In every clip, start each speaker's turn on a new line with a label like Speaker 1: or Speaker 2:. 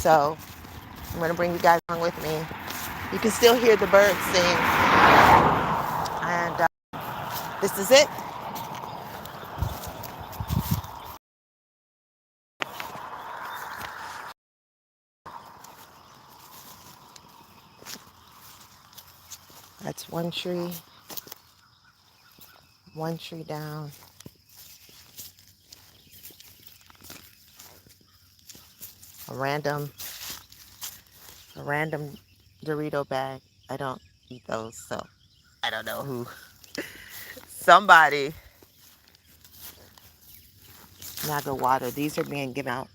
Speaker 1: So I'm going to bring you guys along with me. You can still hear the birds sing. And this is it. That's one tree down. A random Dorito bag. I don't eat those, so I don't know who. Somebody. Naga water. These are being given out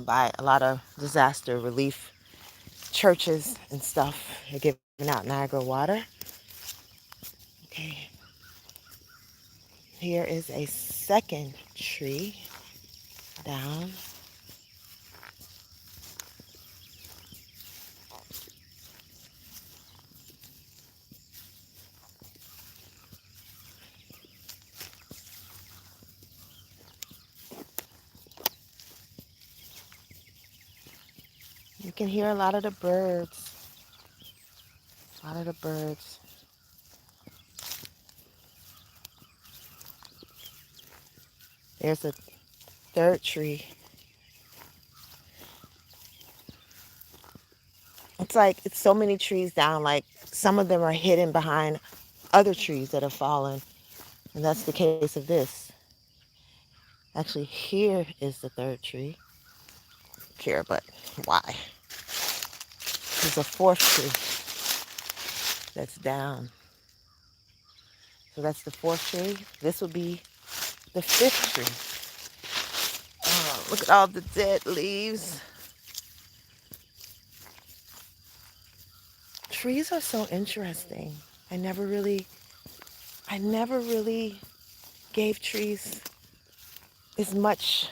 Speaker 1: by a lot of disaster relief churches and stuff. They're giving out Niagara water. Okay. Here is a second tree down. You can hear a lot of the birds. A lot of the birds. There's a third tree. It's like it's so many trees down, like some of them are hidden behind other trees that have fallen. And that's the case of this. Actually, here is the third tree. Here, but why? There's a fourth tree that's down. So that's the fourth tree. This will be the fifth tree. Oh, look at all the dead leaves. Trees are so interesting. I never really gave trees as much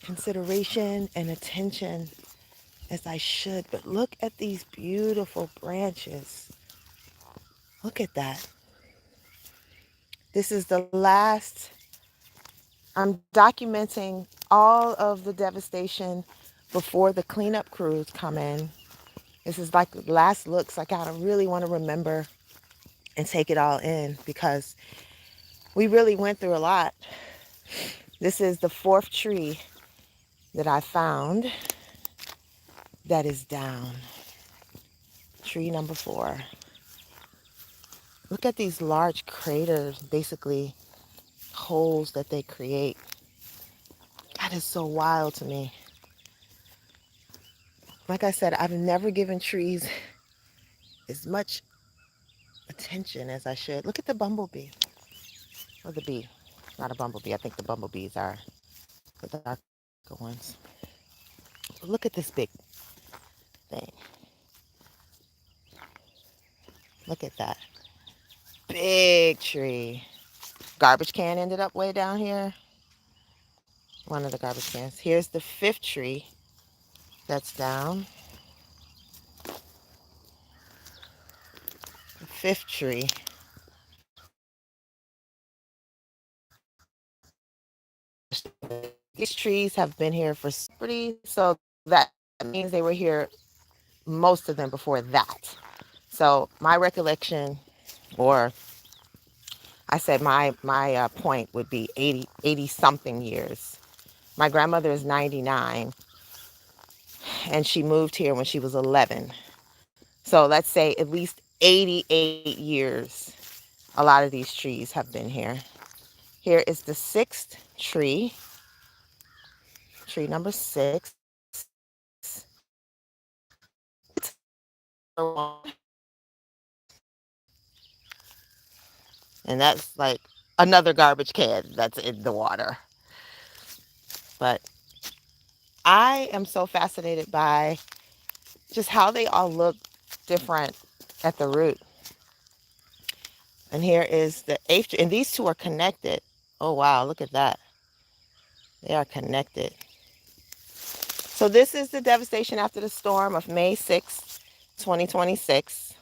Speaker 1: consideration and attention as I should. But look at these beautiful branches. Look at that. This is the last. I'm documenting all of the devastation before the cleanup crews come in. This is like the last looks. Like I really want to remember and take it all in because we really went through a lot. This is the fourth tree that I found that is down. Tree number 4. Look at these large craters, basically holes that they create. That is so wild to me. Like I said, I've never given trees as much attention as I should. Look at the bumblebee. Or the bee. Not a bumblebee. I think the bumblebees are the darker ones. But look at this big thing. Look at that. Big tree. Garbage can ended up way down here. One of the garbage cans. Here's the fifth tree that's down. The fifth tree. These trees have been here for so that means they were here, most of them, before that. So my recollection, or I said my point would be 80 something years. My grandmother is 99 and she moved here when she was 11. So let's say at least 88 years a lot of these trees have been here. Here is the sixth tree. Tree number 6. And that's like another garbage can that's in the water. But I am so fascinated by just how they all look different at the root. And here is the 8th tree. And these two are connected. Oh, wow. Look at that. They are connected. So this is the devastation after the storm of May 6th, 2026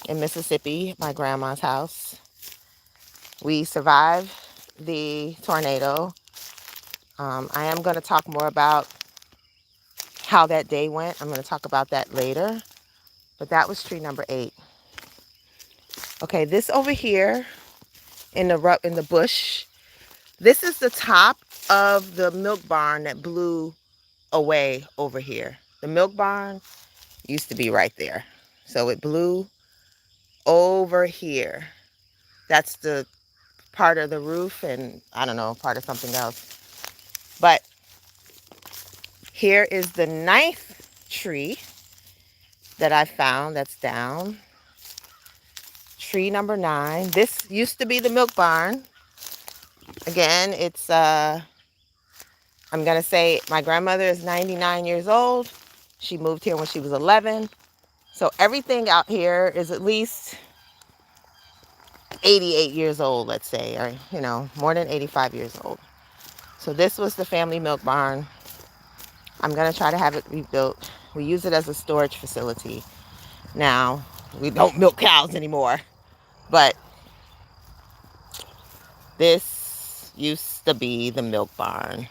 Speaker 1: in Mississippi, my grandma's house. We survived the tornado. I am going to talk more about how that day went. I'm going to talk about that later. But that was tree number 8. Okay, this over here in the bush, this is the top of the milk barn that blew away over here. The milk barn used to be right there. So it blew over here. That's the part of the roof and I don't know, part of something else. But here is the 9th tree that I found that's down. Tree number 9. This used to be the milk barn. Again, it's I'm gonna say my grandmother is 99 years old. She moved here when she was 11. So everything out here is at least 88 years old, let's say, or more than 85 years old. So this was the family milk barn. I'm gonna try to have it rebuilt. We use it as a storage facility. Now, we don't milk cows anymore, but this used to be the milk barn.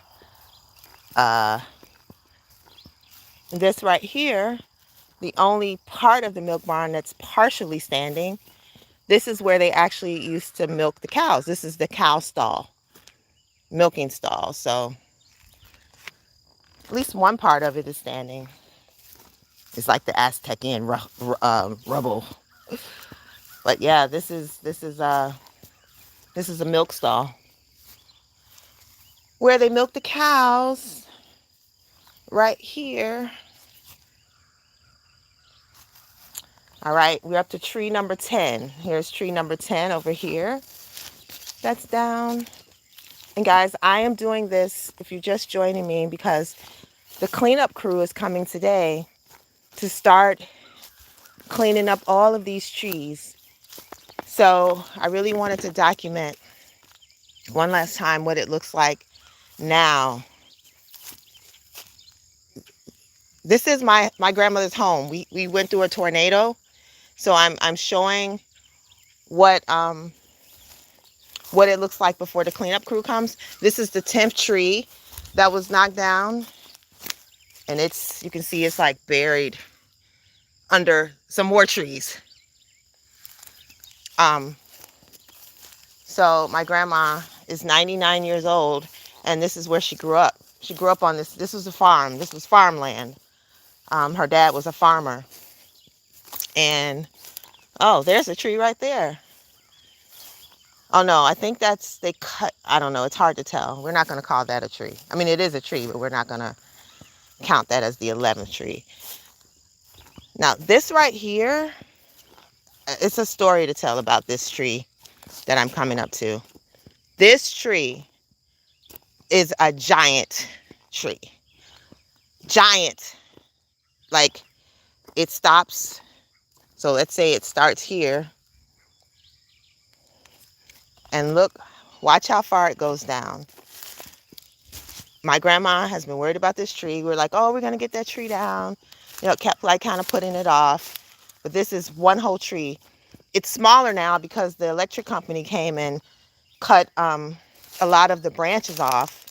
Speaker 1: This right here, the only part of the milk barn that's partially standing, this is where they actually used to milk the cows. This is the cow stall, milking stall. So at least one part of it is standing. It's like the Aztecian rubble. But yeah, this is a milk stall where they milk the cows right here. All right, we're up to tree number 10. Here's tree number 10 over here. That's down. And guys, I am doing this, if you're just joining me, because the cleanup crew is coming today to start cleaning up all of these trees. So I really wanted to document one last time what it looks like now. This is my grandmother's home. We went through a tornado. So I'm showing what it looks like before the cleanup crew comes. This is the 10th tree that was knocked down. And you can see it's like buried under some more trees. So my grandma is 99 years old, and this is where she grew up. She grew up on this. This was a farm. This was farmland. Her dad was a farmer. And, oh, there's a tree right there. Oh, no, I think they cut, I don't know. It's hard to tell. We're not going to call that a tree. I mean, it is a tree, but we're not going to count that as the 11th tree. Now, this right here, it's a story to tell about this tree that I'm coming up to. This tree is a giant tree. Giant. Like, it stops. So let's say it starts here. And look, watch how far it goes down. My grandma has been worried about this tree. We're like, oh, we're going to get that tree down. Kept like kind of putting it off. But this is one whole tree. It's smaller now because the electric company came and cut a lot of the branches off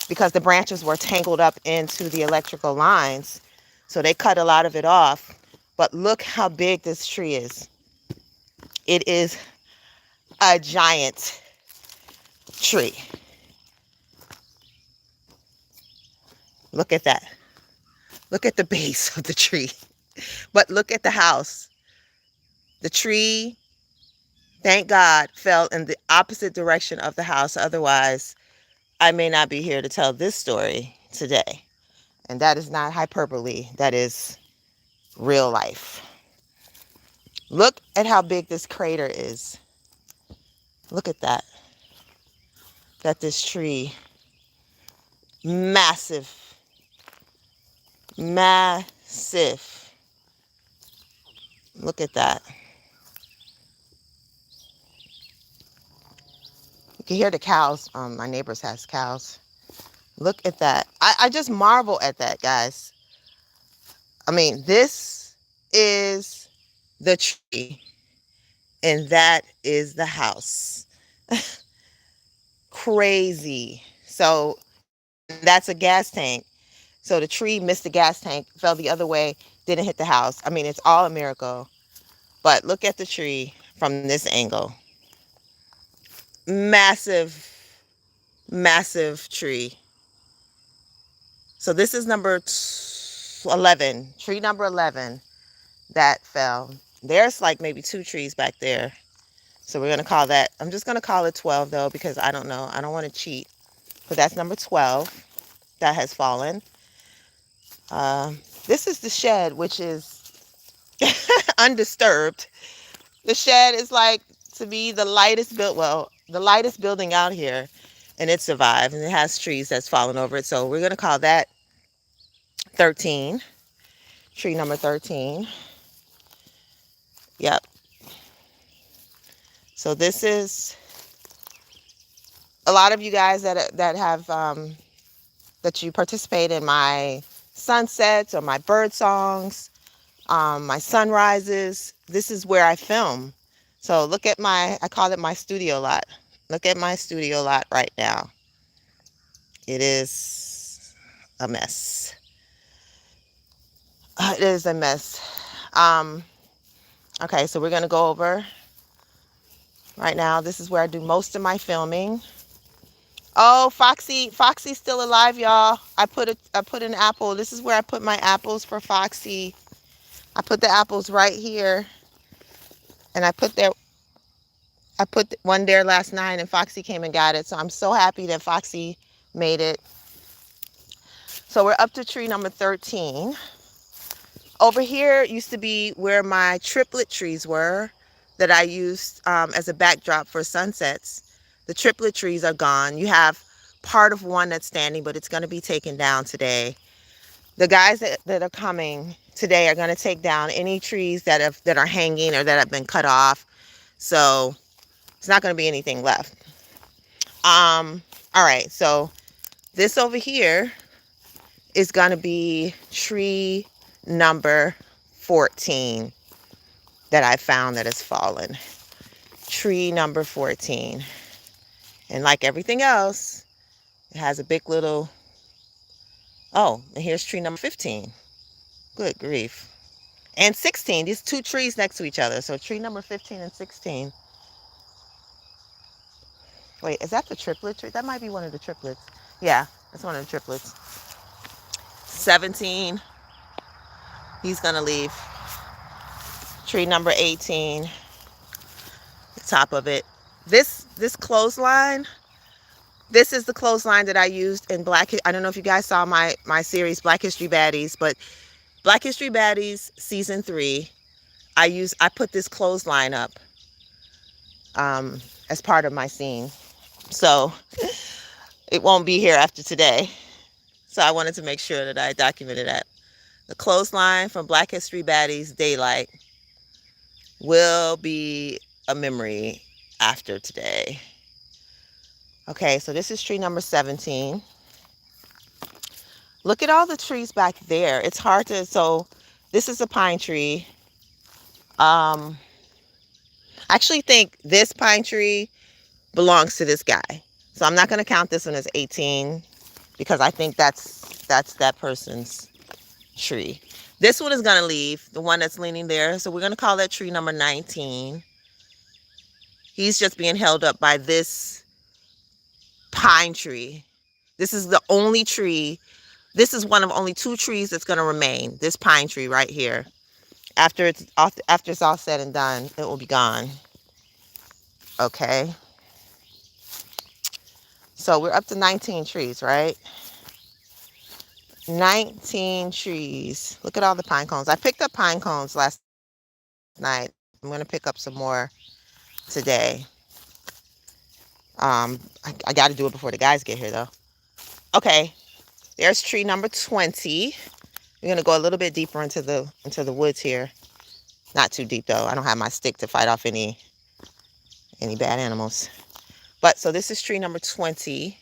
Speaker 1: because the branches were tangled up into the electrical lines. So they cut a lot of it off. But look how big this tree is. It is a giant tree. Look at that. Look at the base of the tree. But look at the house. The tree, thank God, fell in the opposite direction of the house. Otherwise, I may not be here to tell this story today. And that is not hyperbole. That is real life. Look at how big this crater is. Look at that. This tree, massive. Massive. Look at that. You can hear the cows. My neighbors has cows. Look at that. I just marvel at that, guys. I mean, this is the tree, and that is the house. Crazy. So that's a gas tank. So the tree missed the gas tank, fell the other way, didn't hit the house. I mean, it's all a miracle. But look at the tree from this angle. Massive, massive tree. So this is number 11, tree number 11 that fell. There's like maybe 2 trees back there. So we're going to call that, I'm just going to call it 12 though, because I don't know. I don't want to cheat. But that's number 12 that has fallen. This is the shed, which is undisturbed. The shed is like, to me, the lightest the lightest building out here, and it survived, and it has trees that's fallen over it. So we're going to call that 13, tree number 13. Yep. So this is a lot of you guys that have that you participate in my sunsets or my bird songs, my sunrises. This is where I film. So look at I call it my studio lot. Look at my studio lot right now. It is a mess. It is a mess. Okay, so we're going to go over right now. This is where I do most of my filming. Oh, Foxy's still alive, y'all. I put an apple. This is where I put my apples for Foxy. I put the apples right here, and I put one there last night, and Foxy came and got it. So I'm so happy that Foxy made it. So we're up to tree number 13. Over here used to be where my triplet trees were that I used as a backdrop for sunsets. The triplet trees are gone. You have part of one that's standing, but it's going to be taken down today. The guys that are coming today are going to take down any trees that are hanging or that have been cut off. So it's not going to be anything left. All right. So this over here is going to be tree number 14 that I found that has fallen. Tree number 14. And like everything else, it has a big little... Oh, and here's tree number 15. Good grief. And 16. These 2 trees next to each other. So tree number 15 and 16. Wait, is that the triplet tree? That might be one of the triplets. Yeah, that's one of the triplets. 17. He's going to leave. Tree number 18. The top of it. This clothesline... This is the clothesline that I used in I don't know if you guys saw my series Black History Baddies, but Black History Baddies season 3, I put this clothesline up as part of my scene. So it won't be here after today. So I wanted to make sure that I documented that. The clothesline from Black History Baddies Daylight will be a memory after today. Okay, so this is tree number 17. Look at all the trees back there. It's hard to... So this is a pine tree. I actually think this pine tree belongs to this guy. So I'm not going to count this one as 18 because I think that's that person's tree. This one is going to leave, the one that's leaning there. So we're going to call that tree number 19. He's just being held up by this pine tree. This is the only tree. This is one of only 2 trees that's going to remain. This pine tree right here. After it's all said and done, it will be gone. Okay. So we're up to 19 trees, right? 19 trees. Look at all the pine cones. I picked up pine cones last night. I'm going to pick up some more today. I got to do it before the guys get here, though. Okay. There's tree number 20. We're going to go a little bit deeper into the woods here. Not too deep, though. I don't have my stick to fight off any bad animals. But so this is tree number 20.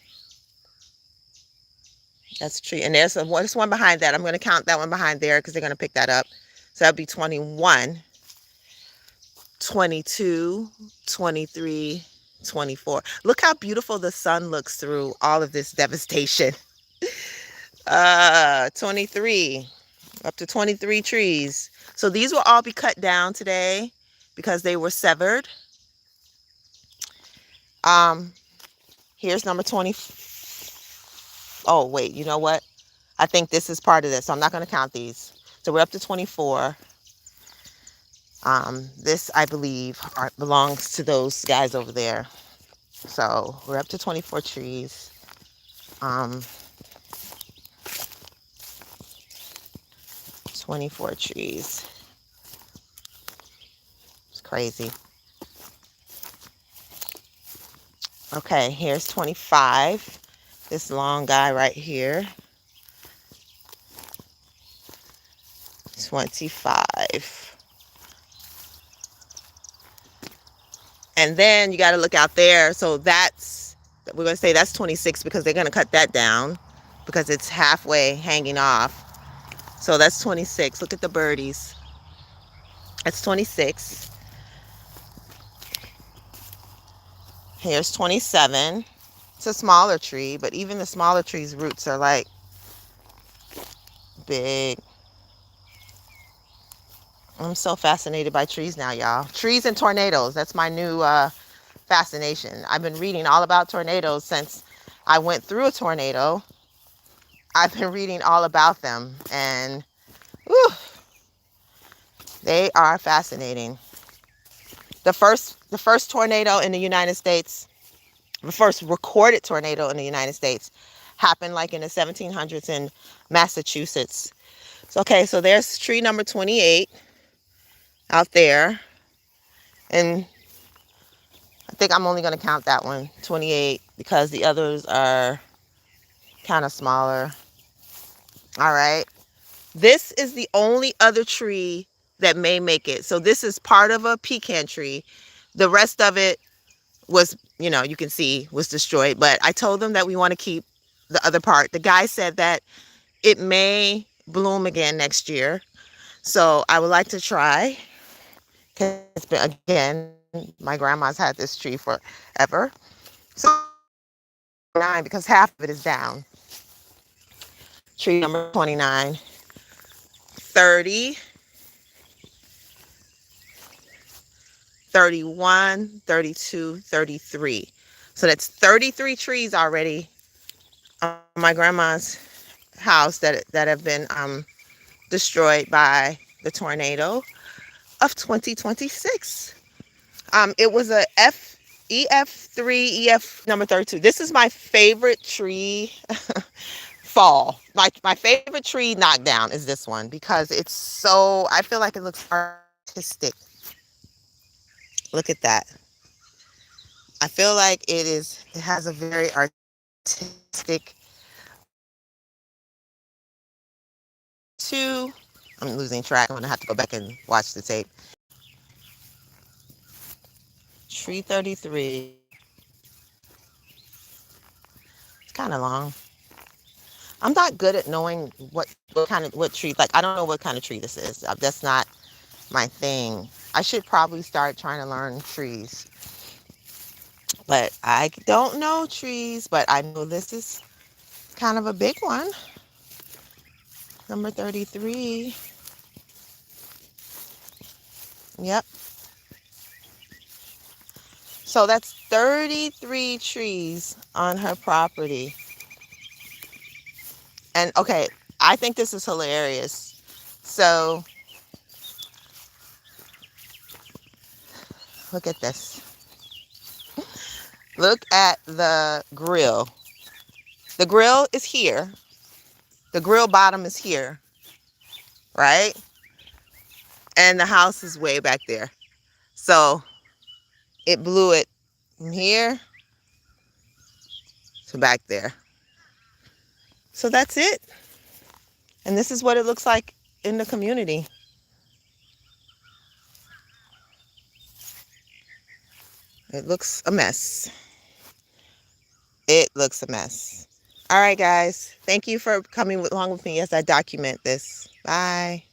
Speaker 1: That's a tree. And there's one behind that. I'm going to count that one behind there because they're going to pick that up. So that'll be 21, 22, 23, 24. Look how beautiful the sun looks through all of this devastation. 23, up to 23 trees. So these will all be cut down today because they were severed. Um, here's number 20. Oh, wait, you know what? I think this is part of this, so I'm not going to count these. So we're up to 24. This, I believe, belongs to those guys over there. So we're up to 24 trees. 24 trees. It's crazy. Okay, here's 25. This long guy right here. 25. And then you got to look out there. So we're going to say that's 26 because they're going to cut that down because it's halfway hanging off. So that's 26. Look at the birdies. That's 26. Here's 27. It's a smaller tree, but even the smaller tree's roots are like big. I'm so fascinated by trees now, y'all. Trees and tornadoes. That's my new fascination. I've been reading all about tornadoes since I went through a tornado. I've been reading all about them, and whew, they are fascinating. The first tornado in the United States, the first recorded tornado in the United States, happened like in the 1700s in Massachusetts. So, okay, so there's tree number 28 out there, and I think I'm only going to count that one, 28, because the others are kind of smaller. All right. This is the only other tree that may make it. So this is part of a pecan tree. The rest of it was, you can see, was destroyed. But I told them that we want to keep the other part. The guy said that it may bloom again next year. So I would like to try. Because again, my grandma's had this tree forever. So 9, because half of it is down. Tree number 29. 30. 31, 32, 33. So that's 33 trees already on my grandma's house that have been destroyed by the tornado of 2026. It was a EF3, EF number 32. This is my favorite tree fall. My favorite tree knockdown is this one because it's so, I feel like it looks artistic. Look at that. I feel like it has a very artistic two. I'm losing track. I'm gonna have to go back and watch the tape. Tree 33. It's kind of long. I'm not good at knowing what tree. Like I don't know what kind of tree this is. That's not my thing. I should probably start trying to learn trees. But I don't know trees, but I know this is kind of a big one. Number 33. Yep. So that's 33 trees on her property. And okay, I think this is hilarious. So look at this. Look at the grill. The grill is here. The grill bottom is here, right? And the house is way back there. So it blew it from here to back there. So that's it. And this is what it looks like in the community. It looks a mess. It looks a mess. All right, guys. Thank you for coming along with me as I document this. Bye.